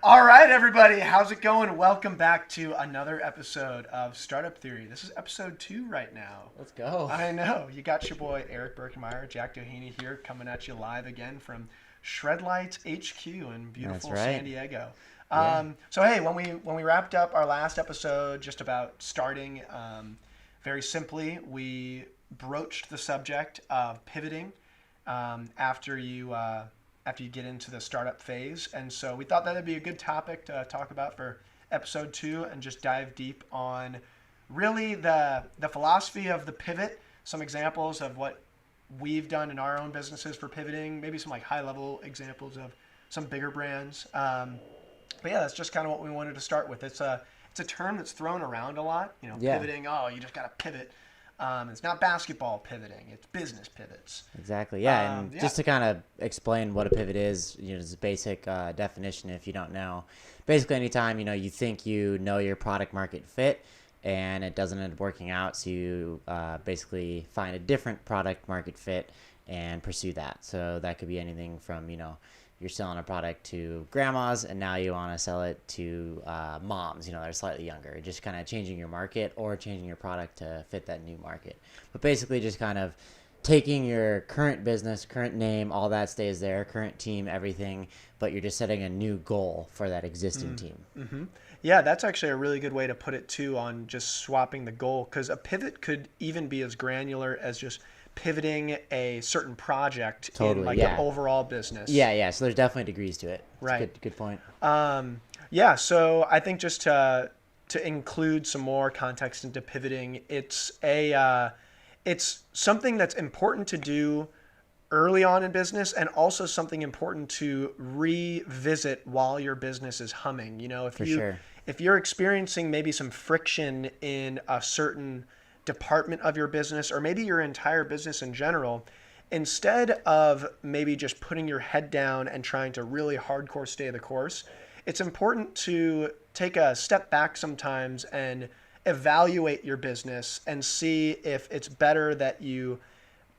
All right, everybody, how's it going? Welcome back to another episode of Startup Theory. This is episode 2 right now. Let's go. I know. You got your boy Eric Birkenmeyer, Jack Doheny here, coming at you live again from Shredlights HQ in beautiful That's right. San Diego. Yeah. So hey, when we wrapped up our last episode, just about starting, very simply, we broached the subject of pivoting after you get into the startup phase, and so we thought that'd be a good topic to talk about for episode 2, and just dive deep on really the philosophy of the pivot, some examples of what we've done in our own businesses for pivoting, maybe some like high level examples of some bigger brands. But yeah, that's just kind of what we wanted to start with. It's a term that's thrown around a lot. You know, Yeah. pivoting. Oh, you just got to pivot. It's not basketball pivoting. It's business pivots. Exactly. Yeah, and yeah. just to kind of explain what a pivot is, just a basic definition if you don't know. Basically, anytime you think you know your product market fit, and it doesn't end up working out, so you basically find a different product market fit and pursue that. So that could be anything from you're selling a product to grandmas, and now you want to sell it to moms, that are slightly younger. Just kind of changing your market or changing your product to fit that new market. But basically just kind of taking your current business, current name, all that stays there, current team, everything, but you're just setting a new goal for that existing team. Mm-hmm. Yeah, that's actually a really good way to put it too, on just swapping the goal, because a pivot could even be as granular as just pivoting a certain project in like the overall business. Yeah. So there's definitely degrees to it. That's Right. Good point. Yeah. So I think just to include some more context into pivoting, it's something that's important to do early on in business, and also something important to revisit while your business is humming. If you're experiencing maybe some friction in a certain department of your business, or maybe your entire business in general, instead of maybe just putting your head down and trying to really hardcore stay the course, it's important to take a step back sometimes and evaluate your business and see if it's better that you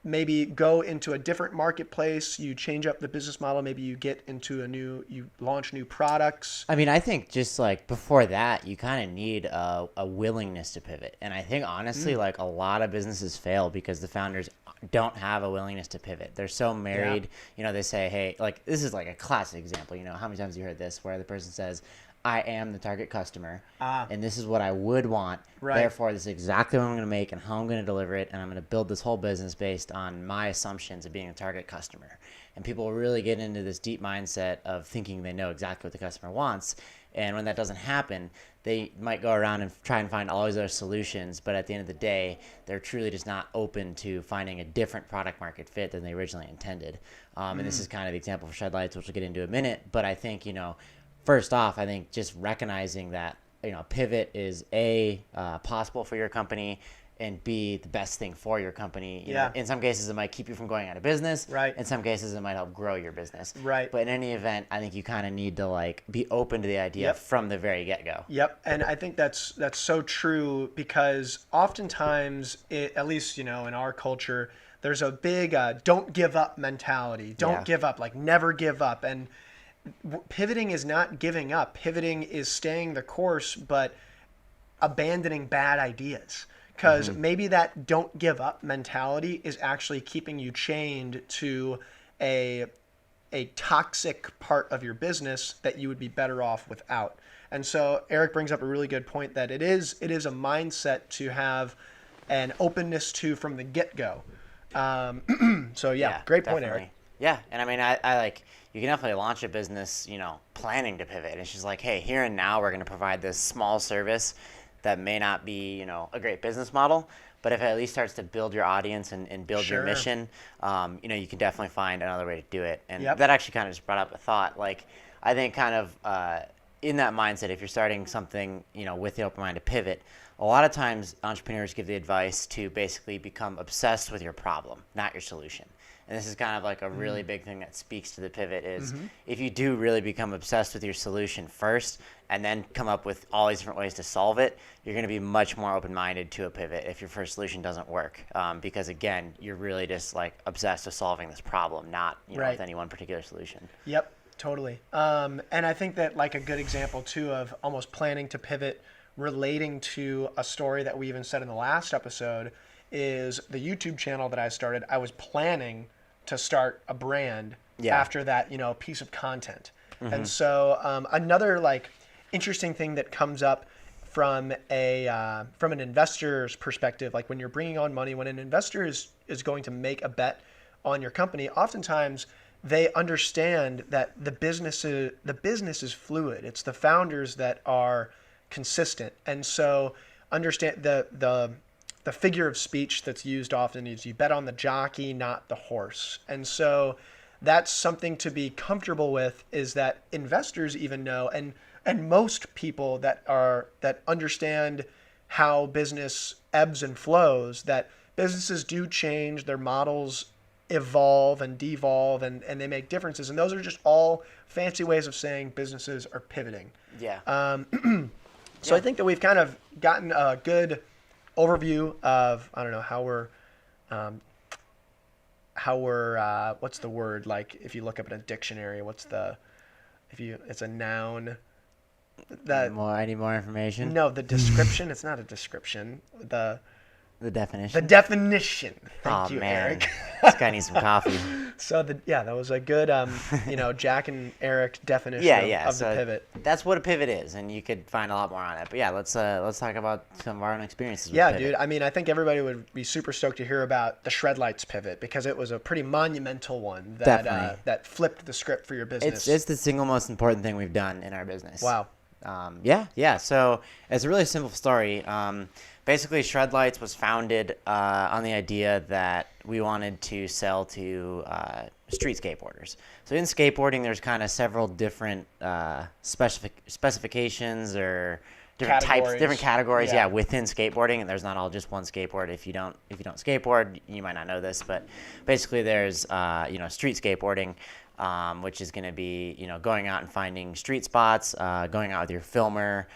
maybe go into a different marketplace, you change up the business model, maybe you get into you launch new products. I mean, I think just like before that, you kind of need a willingness to pivot. And I think honestly, like a lot of businesses fail because the founders don't have a willingness to pivot. They're so married, they say, hey, like this is like a classic example, how many times have you heard this where the person says, I am the target customer, and this is what I would want. Right. Therefore, this is exactly what I'm going to make and how I'm going to deliver it, and I'm going to build this whole business based on my assumptions of being a target customer. And people really get into this deep mindset of thinking they know exactly what the customer wants, and when that doesn't happen, they might go around and try and find all these other solutions, but at the end of the day, they're truly just not open to finding a different product market fit than they originally intended. And this is kind of the example for Shredlights, which we'll get into in a minute, but I think, first off, I think just recognizing that, pivot is possible for your company, and B, the best thing for your company. You know, in some cases, it might keep you from going out of business. Right. In some cases, it might help grow your business. Right. But in any event, I think you kind of need to like be open to the idea from the very get-go. Yep, and I think that's so true, because oftentimes, at least in our culture, there's a big don't give up mentality. Don't give up, like never give up. And pivoting is not giving up. Pivoting is staying the course, but abandoning bad ideas. Because maybe that don't give up mentality is actually keeping you chained to a toxic part of your business that you would be better off without. And so Eric brings up a really good point, that it is a mindset to have an openness to from the get-go. So great point, definitely. Eric. Yeah, and I mean, I like, you can definitely launch a business, planning to pivot. It's just like, hey, here and now we're going to provide this small service that may not be, a great business model, but if it at least starts to build your audience and build your mission, you can definitely find another way to do it. And that actually kind of just brought up a thought. Like, I think kind of in that mindset, if you're starting something, with the open mind to pivot, a lot of times entrepreneurs give the advice to basically become obsessed with your problem, not your solution. And this is kind of like a really big thing that speaks to the pivot is if you do really become obsessed with your solution first and then come up with all these different ways to solve it, you're going to be much more open-minded to a pivot if your first solution doesn't work. Because again, you're really just like obsessed with solving this problem, not with any one particular solution. Yep. Totally. And I think that like a good example too of almost planning to pivot relating to a story that we even said in the last episode is the YouTube channel that I started. I was planning to start a brand after that, piece of content. And so another like interesting thing that comes up from an investor's perspective, like when you're bringing on money, when an investor is going to make a bet on your company, oftentimes they understand that the business is fluid. It's the founders that are consistent, and so understand the figure of speech that's used often is you bet on the jockey, not the horse. And so that's something to be comfortable with, is that investors even know, and most people that understand how business ebbs and flows, that businesses do change, their models evolve and devolve, and they make differences. And those are just all fancy ways of saying businesses are pivoting. Yeah. So I think that we've kind of gotten a good overview of, I don't know, how we're what's the word, like if you look up in a dictionary, it's a noun. I need more information. No, the description. It's not a description. The definition. The definition. Thank you, man. Eric. This guy needs some coffee. So that was a good, Jack and Eric definition of the pivot. That's what a pivot is, and you could find a lot more on it. But yeah, let's talk about some of our own experiences with Yeah, pivot. dude. I mean, I think everybody would be super stoked to hear about the Shredlights pivot, because it was a pretty monumental one that flipped the script for your business. It's the single most important thing we've done in our business. Wow. Yeah. So it's a really simple story. Basically, Shredlights was founded on the idea that we wanted to sell to street skateboarders. So in skateboarding, there's kind of several different specifications or different types, different categories. Yeah, within skateboarding, and there's not all just one skateboard. If you don't skateboard, you might not know this, but basically there's street skateboarding. Which is going to be, going out and finding street spots, going out with your filmer,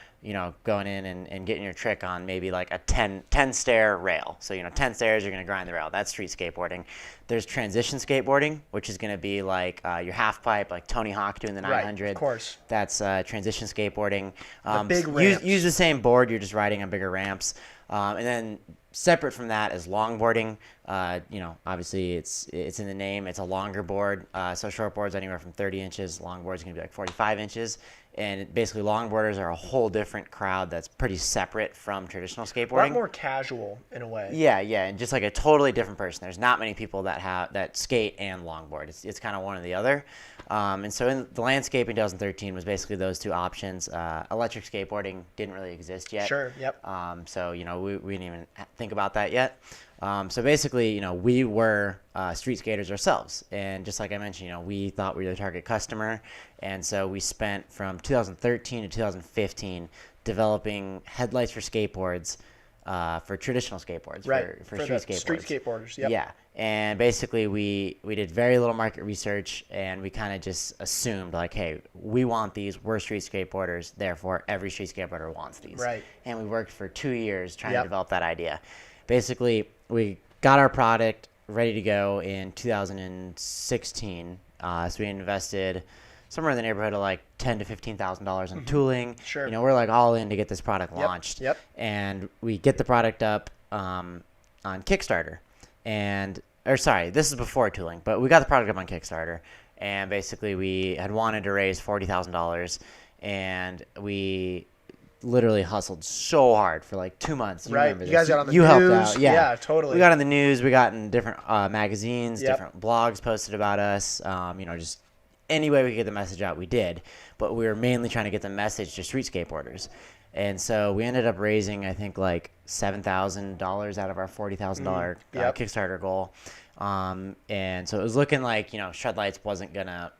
going in and getting your trick on maybe like a 10 stair rail. So, 10 stairs, you're going to grind the rail. That's street skateboarding. There's transition skateboarding, which is going to be like your half pipe, like Tony Hawk doing the 900. Right, of course. That's transition skateboarding. The big ramps. Use the same board. You're just riding on bigger ramps. And then separate from that is longboarding. Obviously it's in the name. It's a longer board. So shortboard's anywhere from 30 inches. Longboard's going to be like 45 inches. And basically longboarders are a whole different crowd that's pretty separate from traditional skateboarding. A lot more casual in a way. Yeah, and just like a totally different person. There's not many people that skate and longboard. It's kind of one or the other. And so in the landscape in 2013 was basically those two options. Electric skateboarding didn't really exist yet. Sure, yep. So, we didn't even think about that yet. So basically, we were street skaters ourselves. And just like I mentioned, we thought we were the target customer. And so we spent from 2013 to 2015 developing headlights for skateboards, for traditional skateboards, right. for street skateboarders. Street skateboarders, yep. Yeah. And basically we did very little market research, and we kind of just assumed like, hey, we want these, we're street skateboarders, therefore every street skateboarder wants these. Right. And we worked for 2 years trying to develop that idea. Basically, we got our product ready to go in 2016. So we invested somewhere in the neighborhood of like $10,000 to $15,000 in tooling. Sure. We're like all in to get this product launched. Yep. And we get the product up on Kickstarter. This is before tooling, but we got the product up on Kickstarter. And basically we had wanted to raise $40,000, and we literally hustled so hard for like 2 months. You guys got on the news. You helped out. Yeah, totally. We got on the news. We got in different magazines, Yep. different blogs posted about us. Just any way we could get the message out, we did. But we were mainly trying to get the message to street skateboarders. And so we ended up raising, I think, like $7,000 out of our $40,000 Kickstarter goal. And so it was looking like, Shredlights wasn't gonna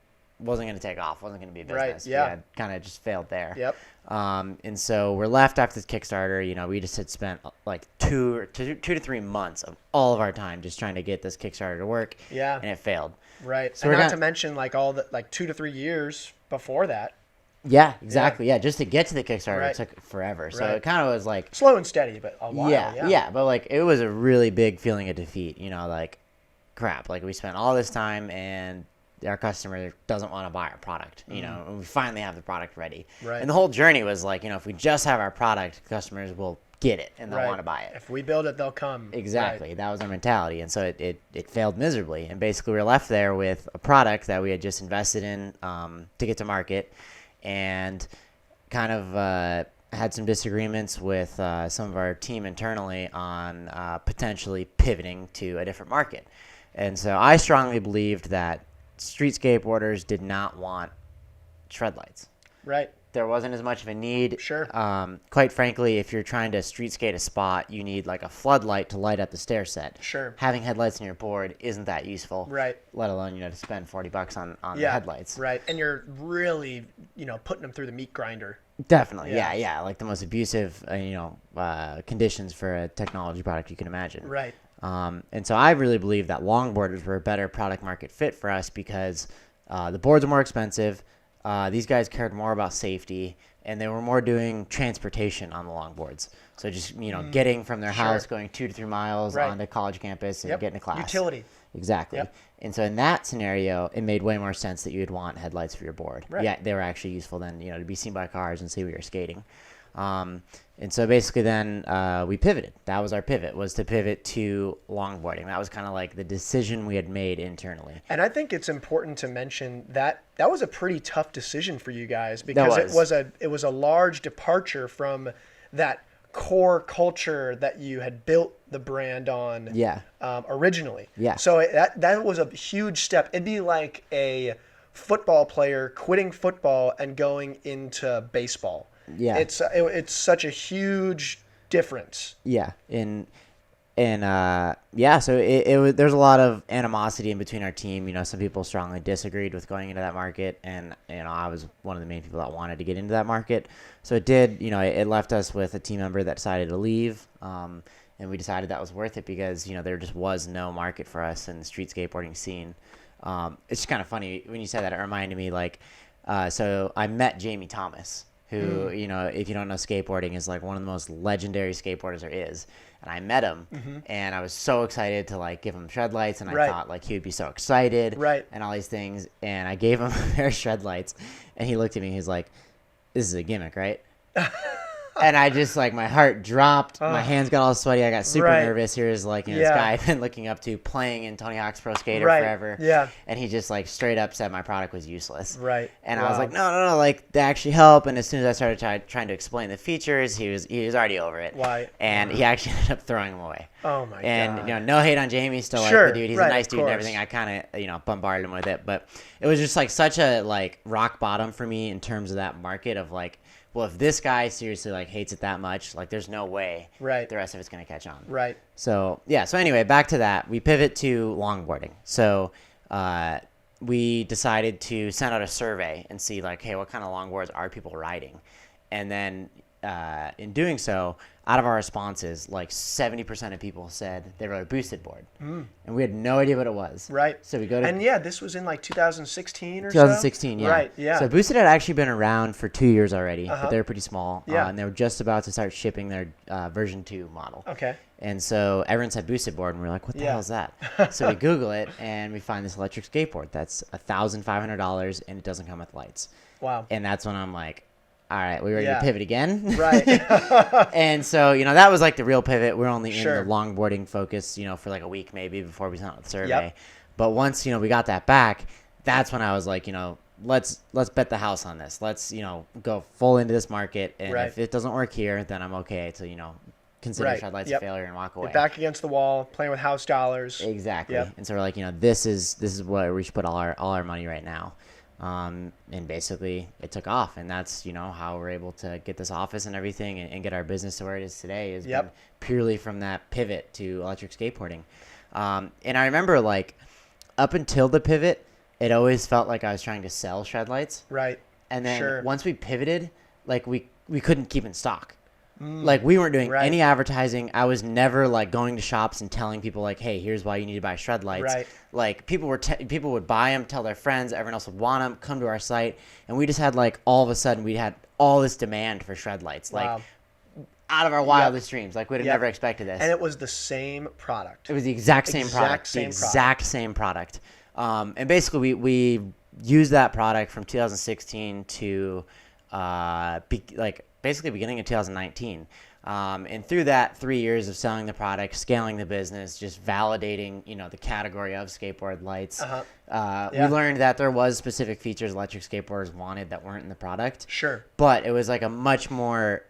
take off, wasn't gonna be a business. Right, yeah. We had kind of just failed there. Yep. And so we're left after this Kickstarter. We just had spent like 2 to 3 months of all of our time just trying to get this Kickstarter to work. Yeah. And it failed. Right. So and not to mention like all the 2 to 3 years before that. Yeah, exactly. Yeah, just to get to the Kickstarter, Right. it took forever. So Right. it kind of was like Slow and steady, but a while. yeah. But like it was a really big feeling of defeat. Like crap. Like we spent all this time and our customer doesn't want to buy our product, and we finally have the product ready. Right. And the whole journey was like, if we just have our product, customers will get it and they'll want to buy it. If we build it, they'll come. Exactly. That was our mentality. And so it failed miserably. And basically we were left there with a product that we had just invested in to get to market, and kind of had some disagreements with some of our team internally on potentially pivoting to a different market. And so I strongly believed that street skateboarders did not want shred lights. Right. There wasn't as much of a need. Sure. Quite frankly, if you're trying to street skate a spot, you need like a floodlight to light up the stair set. Sure. Having headlights on your board isn't that useful. Right. Let alone, to spend $40 on the headlights. Right. And you're really, putting them through the meat grinder. Definitely. Yeah. Like the most abusive, conditions for a technology product you can imagine. Right. And so I really believe that longboarders were a better product market fit for us because the boards are more expensive. These guys cared more about safety, and they were more doing transportation on the longboards. So just, getting from their house, going 2 to 3 miles onto college campus and getting to class. Utility. Exactly. Yep. And so in that scenario, it made way more sense that you would want headlights for your board. Right. Yeah, they were actually useful then, to be seen by cars and see where you're skating. And so basically then we pivoted. That was our pivot, was to pivot to longboarding. That was kind of like the decision we had made internally. And I think it's important to mention that that was a pretty tough decision for you guys, because it was a large departure from that core culture that you had built the brand on originally. Yeah. So that was a huge step. It'd be like a football player quitting football and going into baseball. Yeah. It's such a huge difference. Yeah. So it was, there's a lot of animosity in between our team. Some people strongly disagreed with going into that market, and I was one of the main people that wanted to get into that market. So it did, it left us with a team member that decided to leave, and we decided that was worth it because there just was no market for us in the street skateboarding scene. It's just kind of funny when you said that. It reminded me so I met Jamie Thomas, who, if you don't know skateboarding, is like one of the most legendary skateboarders there is. And I met him, and I was so excited to give him shred lights, and I thought he would be so excited, and all these things. And I gave him a pair of shred lights, and he looked at me. He's like, "This is a gimmick, right?" And I just my heart dropped. My hands got all sweaty. I got super nervous. Here's this guy I've been looking up to, playing in Tony Hawk's Pro Skater forever. Yeah. And he just straight up said my product was useless. Right. And I was like, no, they actually help. And as soon as I started trying to explain the features, he was already over it. Why? And he actually ended up throwing them away. Oh my god. And no hate on Jamie, still the dude. He's a nice dude and everything. I kind of bombarded him with it, but it was just such a rock bottom for me in terms of that market of well, if this guy seriously hates it that much, there's no way the rest of it's gonna catch on. Right. So So anyway, back to that. We pivot to longboarding. So we decided to send out a survey and see hey, what kind of longboards are people riding, and then in doing so, out of our responses, 70% of people said they rode a boosted board, and we had no idea what it was. Right. So we go to this was in 2016 or 2016, so? yeah. Right. Yeah. So boosted had actually been around for 2 years already, but they were pretty small. Yeah. And they were just about to start shipping their version 2 model. Okay. And so everyone said boosted board, and we were like, what the hell is that? So we Google it, and we find this electric skateboard that's $1,500, and it doesn't come with lights. Wow. And that's when I'm like, all right, we ready to pivot again? Right. And so, that was the real pivot. We're only in the longboarding focus, for a week maybe before we sent out the survey. Yep. But once, we got that back, that's when I was like, let's bet the house on this. Let's, go full into this market. And if it doesn't work here, then I'm okay to, consider shred lights a failure and walk away. Get back against the wall, playing with house dollars. Exactly. Yep. And so we're like, this is where we should put all our money right now. And basically it took off, and that's how we're able to get this office and everything and get our business to where it is today is been purely from that pivot to electric skateboarding. And I remember up until the pivot, it always felt like I was trying to sell shred lights, right? And then once we pivoted, we couldn't keep in stock. We weren't doing any advertising. I was never going to shops and telling people hey, here's why you need to buy shred lights. Right. People would buy them, tell their friends, everyone else would want them, come to our site, and we just had all of a sudden we had all this demand for shred lights. Wow. Out of our wildest dreams. We'd have never expected this. And it was the same product. It was the exact same product. The exact same product. And basically, we used that product from 2016 to basically beginning of 2019. And through that 3 years of selling the product, scaling the business, just validating, the category of skateboard lights, we learned that there was specific features electric skateboarders wanted that weren't in the product. Sure. But it was like a much more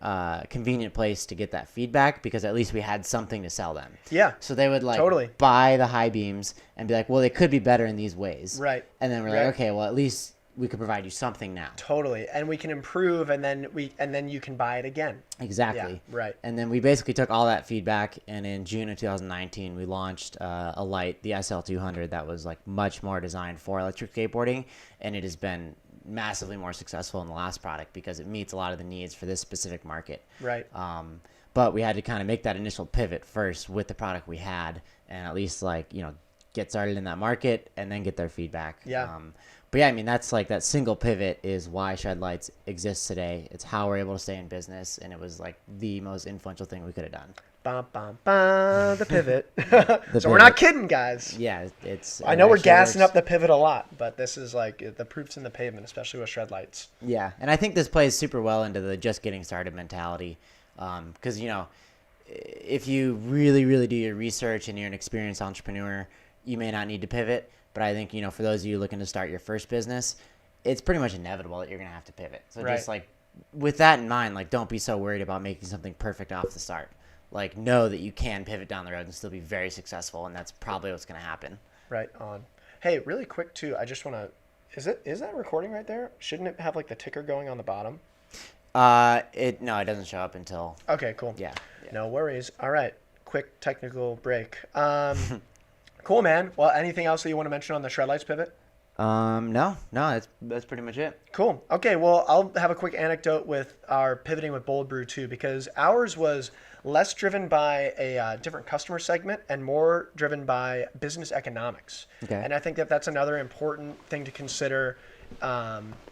convenient place to get that feedback because at least we had something to sell them. Yeah. So they would Totally. buy the high beams and be like, well, they could be better in these ways. Right. And then we're Right. like, okay, well, at least we could provide you something now. Totally. And we can improve, and then you can buy it again. Exactly. Yeah, right. And then we basically took all that feedback, and in June of 2019, we launched a light, the SL200, that was like much more designed for electric skateboarding, and it has been massively more successful in the last product because it meets a lot of the needs for this specific market. Right. But we had to kind of make that initial pivot first with the product we had, and at least get started in that market and then get their feedback. Yeah. But yeah, I mean, that's like that single pivot is why Shred Lights exists today. It's how we're able to stay in business, and it was like the most influential thing we could have done. Bum, bum, bum, the pivot. So we're pivot. not kidding, guys. Yeah, it's. I know we're gassing works. up the pivot a lot, but this is like the proof's in the pavement, especially with Shred Lights. Yeah, and I think this plays super well into the just getting started mentality, because if you really, really do your research and you're an experienced entrepreneur, you may not need to pivot. But I think, for those of you looking to start your first business, it's pretty much inevitable that you're going to have to pivot. So Right. just with that in mind, don't be so worried about making something perfect off the start. Know that you can pivot down the road and still be very successful, and that's probably what's going to happen. Right on. Hey, really quick too, I just want to, is that recording right there? Shouldn't it have the ticker going on the bottom? No, it doesn't show up until. Okay, cool. Yeah. No worries. All right. Quick technical break. Cool, man. Well, anything else that you want to mention on the Shred Lights pivot? No, that's pretty much it. Cool. Okay, well, I'll have a quick anecdote with our pivoting with Bold Brew too, because ours was less driven by a different customer segment and more driven by business economics. Okay. And I think that that's another important thing to consider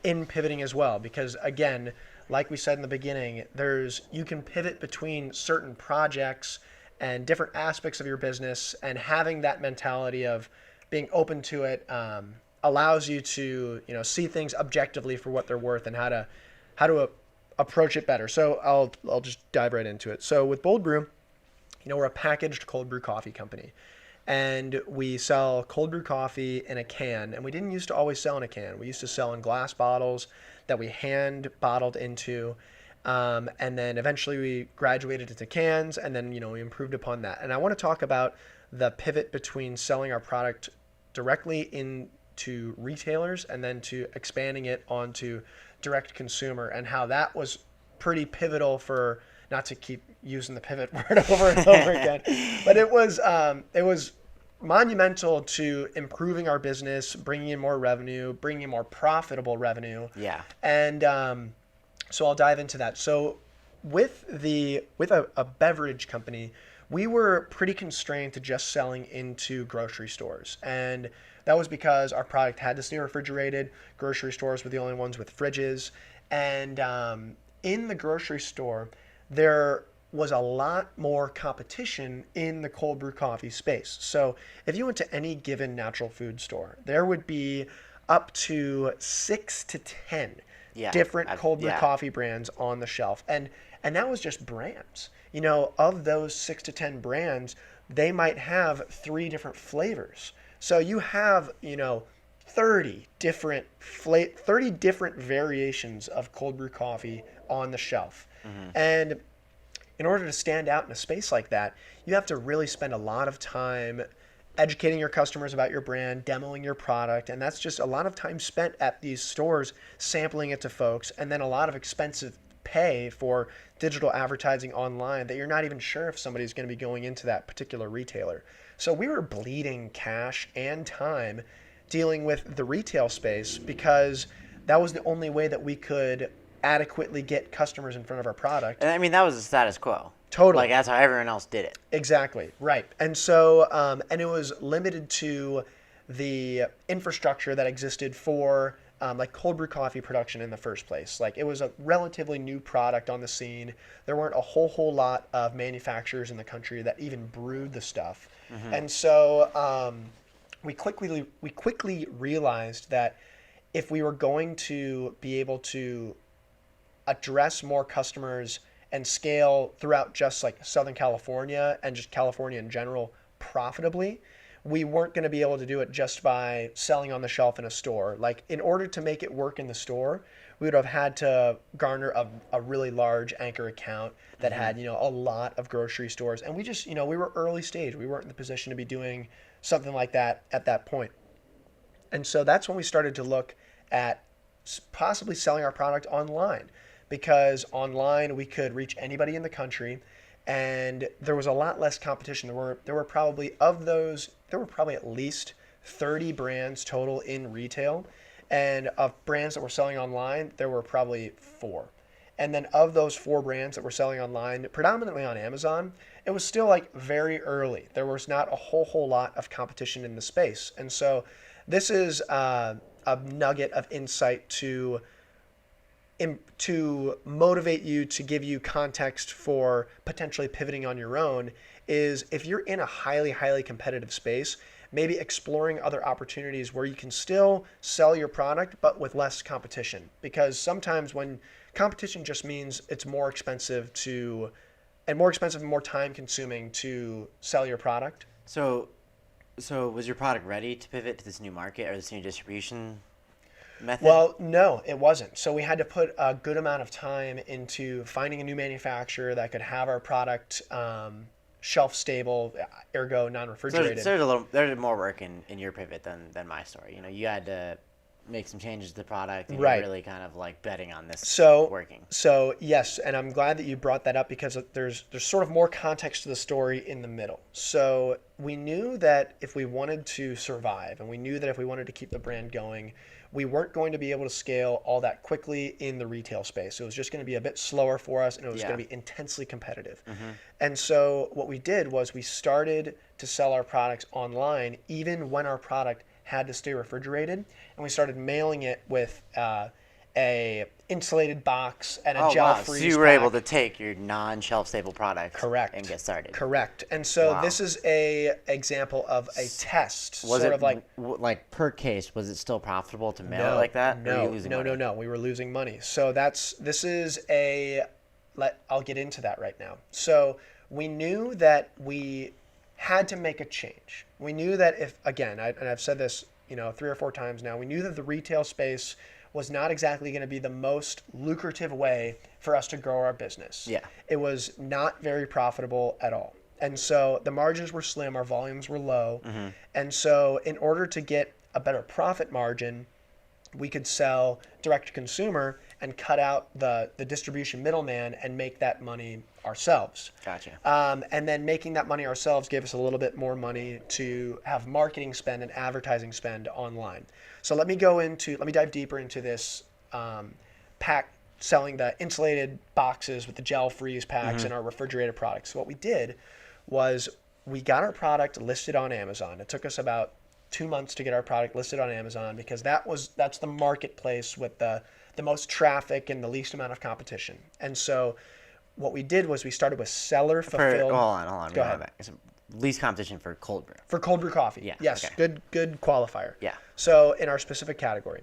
in pivoting as well, because again, like we said in the beginning, you can pivot between certain projects and different aspects of your business, and having that mentality of being open to it allows you to see things objectively for what they're worth and how to approach it better. So I'll just dive right into it. So with Bold Brew, we're a packaged cold brew coffee company, and we sell cold brew coffee in a can. And we didn't used to always sell in a can. We used to sell in glass bottles that we hand bottled into. And then eventually we graduated into cans, and then, we improved upon that. And I want to talk about the pivot between selling our product directly into retailers and then to expanding it onto direct consumer, and how that was pretty pivotal for, not to keep using the pivot word over and over again, but it was monumental to improving our business, bringing in more revenue, bringing in more profitable revenue. Yeah. And, so I'll dive into that. So with a beverage company, we were pretty constrained to just selling into grocery stores. And that was because our product had to stay refrigerated. Grocery stores were the only ones with fridges. And in the grocery store, there was a lot more competition in the cold brew coffee space. So if you went to any given natural food store, there would be up to 6 to 10 different cold brew coffee brands on the shelf. And that was just brands. Of those 6 to 10 brands, they might have 3 different flavors. So you have, 30 different variations of cold brew coffee on the shelf. Mm-hmm. And in order to stand out in a space like that, you have to really spend a lot of time educating your customers about your brand, demoing your product, and that's just a lot of time spent at these stores sampling it to folks, and then a lot of expensive pay for digital advertising online that you're not even sure if somebody's going to be going into that particular retailer. So we were bleeding cash and time dealing with the retail space because that was the only way that we could adequately get customers in front of our product. And I mean, that was the status quo. Totally. That's how everyone else did it. Exactly. Right. And so, and it was limited to the infrastructure that existed for cold brew coffee production in the first place. It was a relatively new product on the scene. There weren't a whole lot of manufacturers in the country that even brewed the stuff. Mm-hmm. And so we quickly realized that if we were going to be able to address more customers and scale throughout just like Southern California and just California in general profitably, we weren't going to be able to do it just by selling on the shelf in a store. Like, in order to make it work in the store, we would have had to garner a really large anchor account that had, a lot of grocery stores. And we just, we were early stage. We weren't in the position to be doing something like that at that point. And so that's when we started to look at possibly selling our product online, because online we could reach anybody in the country and there was a lot less competition. There were probably at least 30 brands total in retail, and of brands that were selling online, there were probably 4. And then of those 4 brands that were selling online, predominantly on Amazon, it was still like very early. There was not a whole lot of competition in the space. And so this is a nugget of insight to motivate you, to give you context for potentially pivoting on your own, is if you're in a highly competitive space, maybe exploring other opportunities where you can still sell your product but with less competition. Because sometimes when competition just means it's more expensive and more time consuming to sell your product. So was your product ready to pivot to this new market or this new distribution method? Well, no, it wasn't. So we had to put a good amount of time into finding a new manufacturer that could have our product shelf stable, ergo non-refrigerated. So there's more work in your pivot than my story. You had to make some changes to the product, and right. You're really kind of like betting on this working. So yes, and I'm glad that you brought that up, because there's sort of more context to the story in the middle. So we knew that if we wanted to survive, and we knew that if we wanted to keep the brand going, we weren't going to be able to scale all that quickly in the retail space. It was just going to be a bit slower for us, and it was going to be intensely competitive. Mm-hmm. And so what we did was we started to sell our products online, even when our product had to stay refrigerated, and we started mailing it with a insulated box and a gel freeze So you were able to take your non-shelf stable product and get started. Correct. And so this is a example of a test. Was it like per case, was it still profitable to mail it like that? No. We were losing money. So I'll get into that right now. So we knew that we had to make a change. We knew that and I've said this, 3 or 4 times now, we knew that the retail space was not exactly going to be the most lucrative way for us to grow our business. Yeah. It was not very profitable at all. And so the margins were slim, our volumes were low. Mm-hmm. And so in order to get a better profit margin, we could sell direct to consumer and cut out the distribution middleman and make that money ourselves. Gotcha. And then making that money ourselves gave us a little bit more money to have marketing spend and advertising spend online. So let me dive deeper into this selling the insulated boxes with the gel freeze packs mm-hmm. and our refrigerated products. So what we did was we got our product listed on Amazon. It took us about 2 months to get our product listed on Amazon, because that's the marketplace with the most traffic and the least amount of competition. And so what we did was we started with seller fulfilled. Hold on. Go ahead. It's least competition for cold brew. For cold brew coffee. Yeah. Yes. Okay. Good qualifier. Yeah. So in our specific category.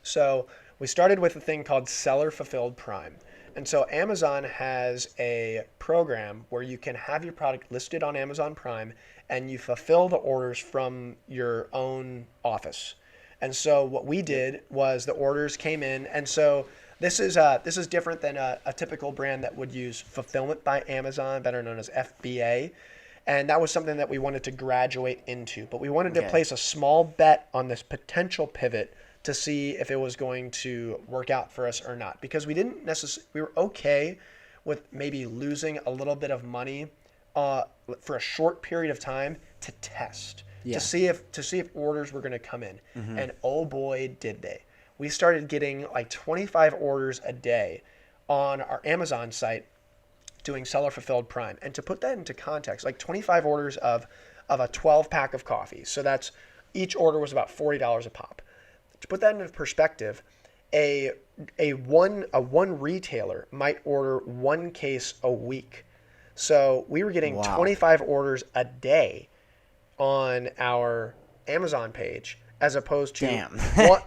So we started with a thing called Seller Fulfilled Prime. And so Amazon has a program where you can have your product listed on Amazon Prime and you fulfill the orders from your own office. And so what we did was the orders came in. And so this is different than a typical brand that would use fulfillment by Amazon, better known as FBA. And that was something that we wanted to graduate into. But we wanted to place a small bet on this potential pivot to see if it was going to work out for us or not. Because we were okay with maybe losing a little bit of money for a short period of time to test. To see if orders were going to come in. Mm-hmm. And oh boy, did they. We started getting like 25 orders a day on our Amazon site doing Seller Fulfilled Prime. And to put that into context, like 25 orders of a 12 pack of coffee. So that's, each order was about $40 a pop. To put that into perspective, a one retailer might order 1 case a week. So we were getting 25 orders a day on our Amazon page as opposed to Damn.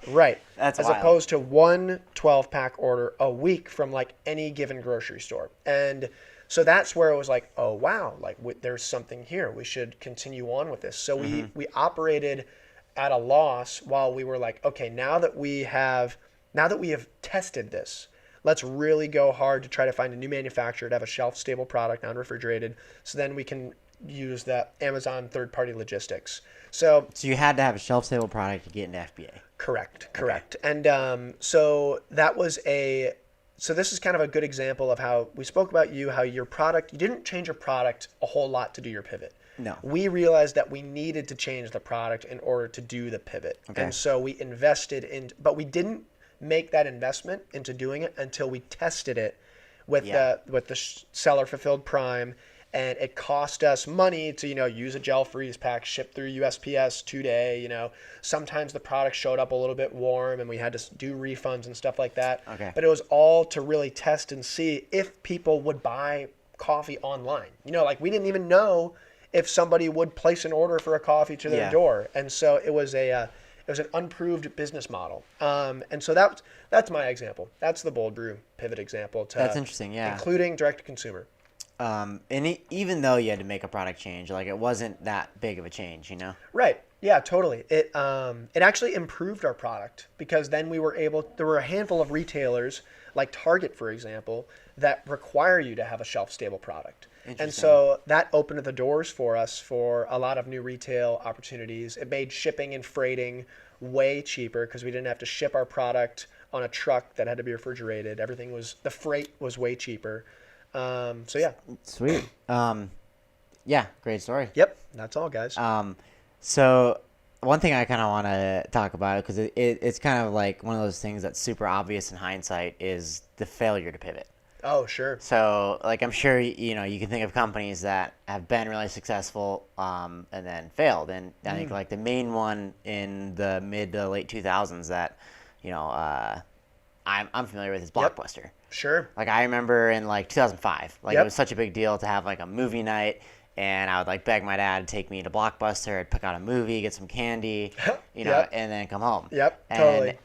right. That's as wild. opposed to one 12-pack order a week from like any given grocery store. And so that's where it was like, oh wow, like there's something here. We should continue on with this. So we operated at a loss while we were like, okay, now that we have tested this, let's really go hard to try to find a new manufacturer to have a shelf-stable product, non-refrigerated, so then we can use that Amazon third-party logistics. So you had to have a shelf-stable product to get into FBA. correct. And so that was so this is kind of a good example of how we spoke about how your product, you didn't change your product a whole lot to do your pivot. No. We realized that we needed to change the product in order to do the pivot. Okay. And so we invested but we didn't make that investment into doing it until we tested it with the seller fulfilled Prime, and it cost us money to use a gel freeze pack, ship through USPS 2-day. Sometimes the product showed up a little bit warm and we had to do refunds and stuff like that. Okay. But it was all to really test and see if people would buy coffee online. Like we didn't even know if somebody would place an order for a coffee to their door, and so it was an unproved business model. And so that's my example. That's the Bold Brew pivot example. That's interesting, yeah. Including direct to consumer. Even though you had to make a product change, like it wasn't that big of a change, Right. Yeah, totally. It actually improved our product because then there were a handful of retailers like Target, for example, that require you to have a shelf-stable product. And so that opened the doors for us for a lot of new retail opportunities. It made shipping and freighting way cheaper because we didn't have to ship our product on a truck that had to be refrigerated. The freight was way cheaper. So yeah. Sweet. Yeah, great story. Yep. That's all, guys. So one thing I kind of want to talk about, because it's kind of like one of those things that's super obvious in hindsight, is the failure to pivot. Oh, sure. So, like, I'm sure, you can think of companies that have been really successful and then failed. And I think, like, the main one in the mid to late 2000s that, I'm familiar with is Blockbuster. Yep. Sure. Like, I remember in, like, 2005, like, Yep. it was such a big deal to have, like, a movie night. And I would, like, beg my dad to take me to Blockbuster. I'd pick out a movie, get some candy, Yep. and then come home. Yep, and, totally.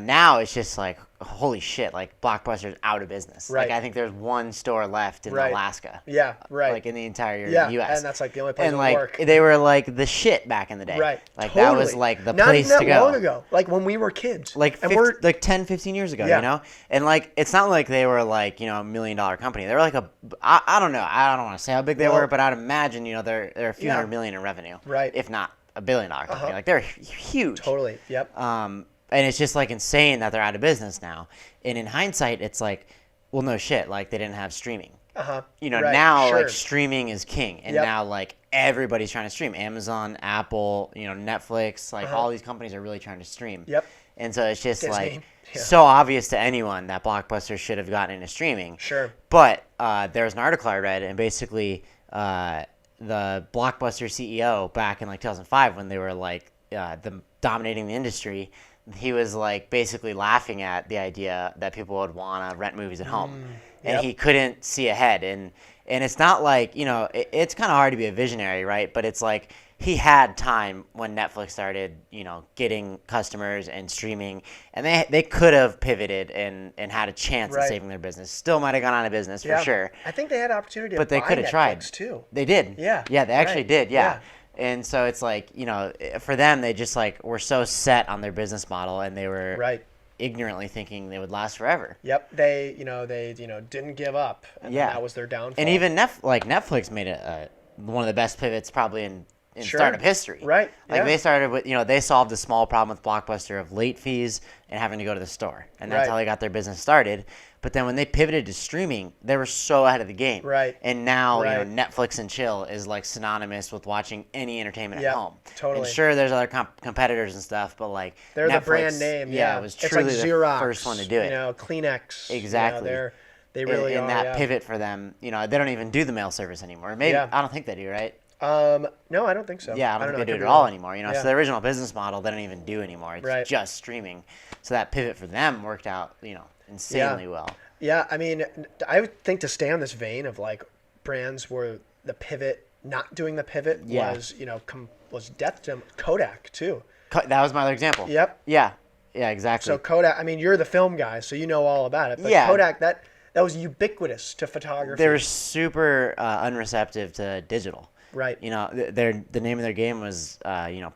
Now it's just like, holy shit, like Blockbuster's out of business. Right. Like I think there's one store left in Right. Alaska. Yeah, right. Like in the entire U.S. And that's like the only place and it like work. they were like the shit back in the day. Right. Like totally. that was like the Not place even that to go. long ago. Like when we were kids. Like and 10, 15 years ago, Yeah. And like it's not like they were like, $1 million company. They were like I don't know. I don't want to say how big they were, but I'd imagine, they're a few hundred million in revenue. Right. If not $1 billion company. Like they're huge. Totally. Yep. And it's just like insane that they're out of business now. And in hindsight, it's like, well, no shit. Like they didn't have streaming. Right. Now Sure. like streaming is king, and Yep. now like everybody's trying to stream. Amazon, Apple, Netflix, like all these companies are really trying to stream. Yep. And so it's just Disney. like Yeah. so obvious to anyone that Blockbuster should have gotten into streaming. Sure. But there's an article I read, and basically the Blockbuster CEO back in like 2005, when they were like dominating the industry, he was like basically laughing at the idea that people would want to rent movies at home, and Yep. he couldn't see ahead. And it's not like it's kind of hard to be a visionary, right? But it's like he had time when Netflix started, getting customers and streaming, and they could have pivoted and had a chance at Right. saving their business. Still might have gone out of business Yeah. for sure. I think they had opportunity But to they buy could have tried. Netflix too. They did. Yeah. Yeah, they actually Right. did. Yeah. Yeah. And so it's like, for them, they just like were so set on their business model, and they were Right. ignorantly thinking they would last forever. Yep. They didn't give up. And Yeah. that was their downfall. And even Netflix made it one of the best pivots probably in Sure. startup history. Right, Like yeah. they started with, they solved a small problem with Blockbuster of late fees and having to go to the store. And that's Right. how they got their business started. But then when they pivoted to streaming, they were so ahead of the game. Right. And now, Right. Netflix and chill is like synonymous with watching any entertainment Yep, at home. totally. And sure, there's other competitors and stuff, but like they're Netflix, the brand name. Yeah. it was It's truly like Xerox, the first one to do it. Kleenex. Exactly. They really and are. that yeah. pivot for them, they don't even do the mail service anymore. Maybe Yeah. I don't think they do, right? No, I don't think so. Yeah, I don't think know, they do could it be at all wrong. anymore. Yeah. So the original business model they don't even do anymore. It's Right. just streaming. So that pivot for them worked out, insanely well. Yeah, I mean, I would think to stay on this vein of like brands where the pivot, not doing the pivot Yeah. was, was death to Kodak too. That was my other example. Yep. Yeah. Yeah, exactly. So Kodak, I mean, you're the film guy, so you know all about it. But Yeah. Kodak, that was ubiquitous to photography. They were super unreceptive to digital. Right. You know, the name of their game was,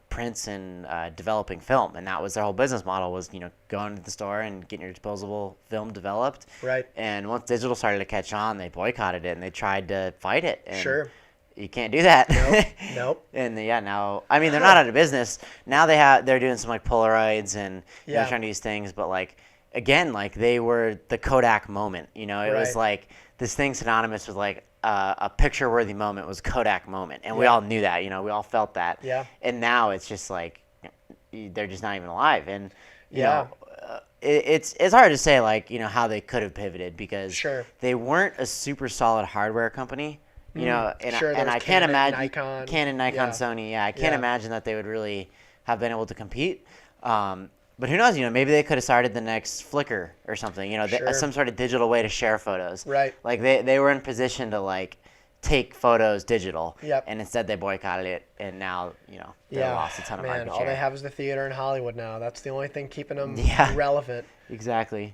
prints and developing film, and that was their whole business model was, going to the store and getting your disposable film developed. Right. And once digital started to catch on, they boycotted it and they tried to fight it. And Sure. You can't do that. Nope. And now, I mean, they're not out of business. Now they're doing some like Polaroids and trying to use things, but like again, like they were the Kodak moment. It was Right. like this thing synonymous with like a picture-worthy moment was Kodak moment, and we all knew that. We all felt that. Yeah. And now it's just like they're just not even alive, and Yeah. it's hard to say like how they could have pivoted because Sure. they weren't a super solid hardware company. And Sure, I there's can't Canon, imagine Nikon. Canon, Nikon, Yeah. Sony. Yeah, I can't Yeah. imagine that they would really have been able to compete. But who knows? Maybe they could have started the next Flickr or something. Sure. Some sort of digital way to share photos. Right. Like they were in position to like take photos digital. Yep. And instead they boycotted it, and now they lost a ton of market all share. they have is the theater in Hollywood now. That's the only thing keeping them relevant. Exactly.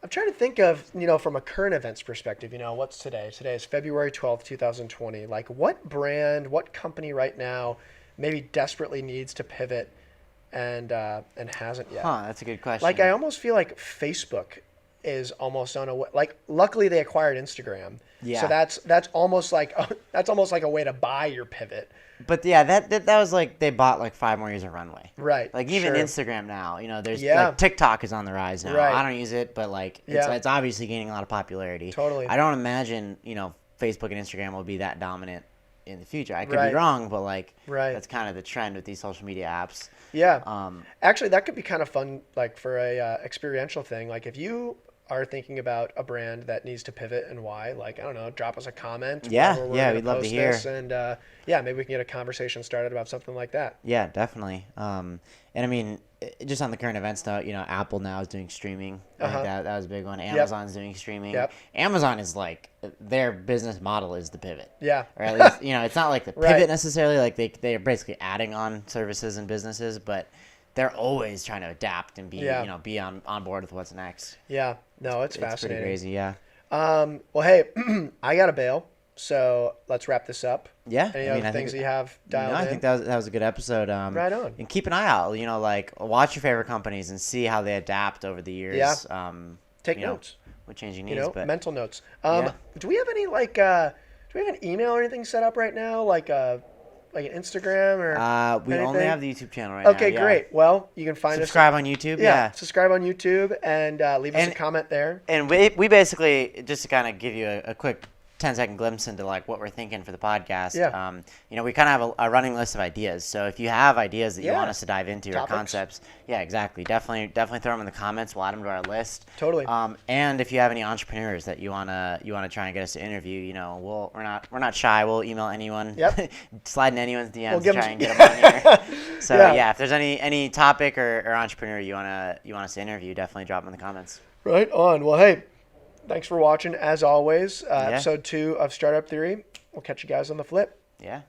I'm trying to think of, from a current events perspective, what's today? Today is February 12th, 2020. Like what brand, what company right now maybe desperately needs to pivot and hasn't yet? That's a good question. Like I almost feel like Facebook is almost on a way, like luckily they acquired Instagram. Yeah. So that's almost like a way to buy your pivot. But yeah, that was like they bought like 5 more years of runway. Right. Like even sure. Instagram now, there's Yeah. like TikTok is on the rise now. Right. I don't use it, but like it's obviously gaining a lot of popularity. Totally. I don't imagine, Facebook and Instagram will be that dominant in the future. I could Right. be wrong, but like Right. that's kind of the trend with these social media apps. Yeah. Actually, that could be kind of fun, like for a experiential thing. Like if you are thinking about a brand that needs to pivot and why, like I don't know, drop us a comment. Yeah, wherever we're yeah, gonna we'd love to post hear. this, and maybe we can get a conversation started about something like that. Yeah, definitely. And I mean, just on the current events note, Apple now is doing streaming. I think that was a big one. Amazon's doing streaming. Yep. Amazon is like their business model is the pivot. Yeah. Or at least, it's not like the pivot Right. necessarily. Like they are basically adding on services and businesses, but they're always trying to adapt and be be on board with what's next. Yeah. No, it's It's pretty fascinating. crazy. Yeah. Well, hey, I got to bail, so let's wrap this up. Yeah. Any I mean, other I things think, you have dialed in? I think that was a good episode. Right on. And keep an eye out. Like watch your favorite companies and see how they adapt over the years. Yeah. Take you know, notes. with changing needs. But Mental notes. Yeah. Do we have any do we have an email or anything set up right now? Like an Instagram or we only anything? have the YouTube channel right now. Okay, yeah. great. Well, you can find Subscribe on YouTube. us. Yeah. Subscribe on YouTube and leave us a And- comment there. And we basically, just to kind of give you a quick 10-second glimpse into like what we're thinking for the podcast. Yeah. We kind of have a running list of ideas. So if you have ideas that you Yeah. want us to dive into or Topics. concepts, yeah, exactly. Definitely throw them in the comments. We'll add them to our list. Totally. And if you have any entrepreneurs that you wanna try and get us to interview, we're not shy. We'll email anyone. Yep. Slide in anyone's DMs We'll to give try them- and get them on here. So Yeah. yeah, if there's any topic or entrepreneur you want us to interview, definitely drop them in the comments. Right on. Well, hey, thanks for watching as always. Episode 2 of Startup Theory. We'll catch you guys on the flip. Yeah.